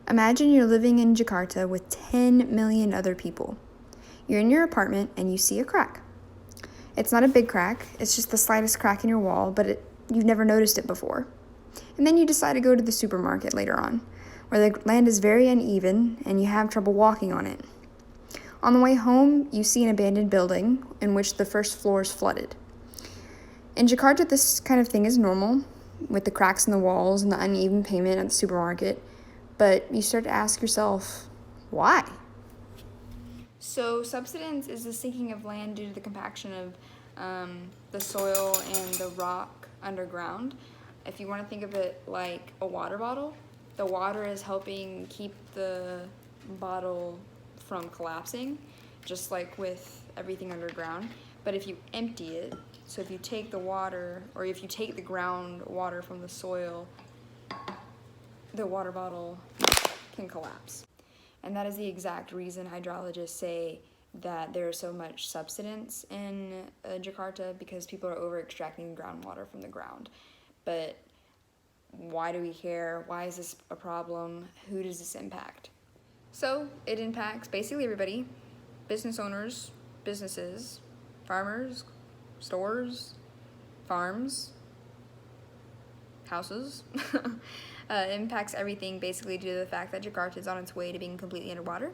Imagine you're living in Jakarta with 10 million other people. You're in your apartment and you see a crack. It's not a big crack, it's just the slightest crack in your wall, but you've never noticed it before. And then you decide to go to the supermarket later on, where the land is very uneven and you have trouble walking on it. On the way home, you see an abandoned building in which the first floor is flooded. In Jakarta, this kind of thing is normal, with the cracks in the walls and the uneven pavement at the supermarket, but you start to ask yourself, why? So subsidence is the sinking of land due to the compaction of the soil and the rock underground. If you want to think of it like a water bottle, the water is helping keep the bottle from collapsing, just like with everything underground. But if you empty it, so if you take the water, or if you take the groundwater from the soil, the water bottle can collapse. And that is the exact reason hydrologists say that there is so much subsidence in Jakarta, because people are over-extracting groundwater from the ground. But why do we care? Why is this a problem? Who does this impact? So it impacts basically everybody: business owners, businesses, farmers, stores, farms, houses. It impacts everything basically due to the fact that Jakarta is on its way to being completely underwater.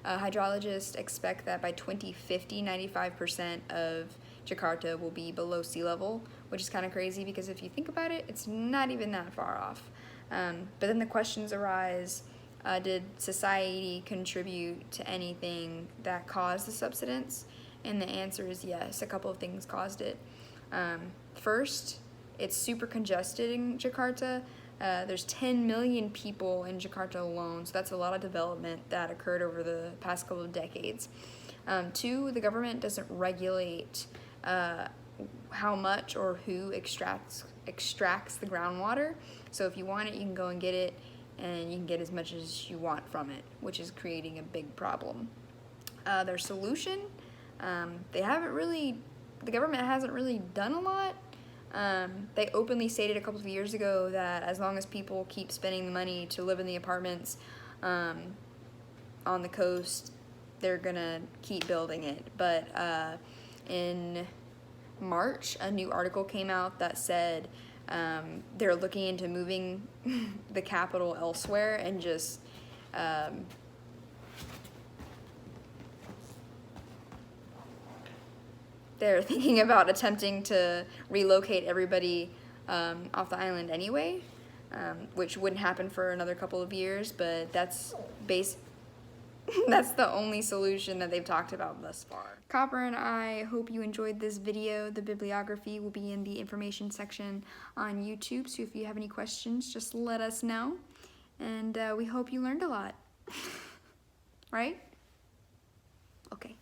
Hydrologists expect that by 2050, 95% of Jakarta will be below sea level, which is kind of crazy because if you think about it, it's not even that far off. But then the questions arise, did society contribute to anything that caused the subsidence? And the answer is yes, a couple of things caused it. First, it's super congested in Jakarta. There's 10 million people in Jakarta alone, so that's a lot of development that occurred over the past couple of decades. Two, the government doesn't regulate how much or who extracts the groundwater. So if you want it, you can go and get it, and you can get as much as you want from it, which is creating a big problem. Their solution, the government hasn't really done a lot. They openly stated a couple of years ago that as long as people keep spending the money to live in the apartments on the coast, they're gonna keep building it. But in March, a new article came out that said they're looking into moving the capital elsewhere and just they're thinking about attempting to relocate everybody off the island anyway, which wouldn't happen for another couple of years, but that's the only solution that they've talked about thus far. Copper and I hope you enjoyed this video. The bibliography will be in the information section on YouTube, so if you have any questions, just let us know. And we hope you learned a lot. Right? Okay.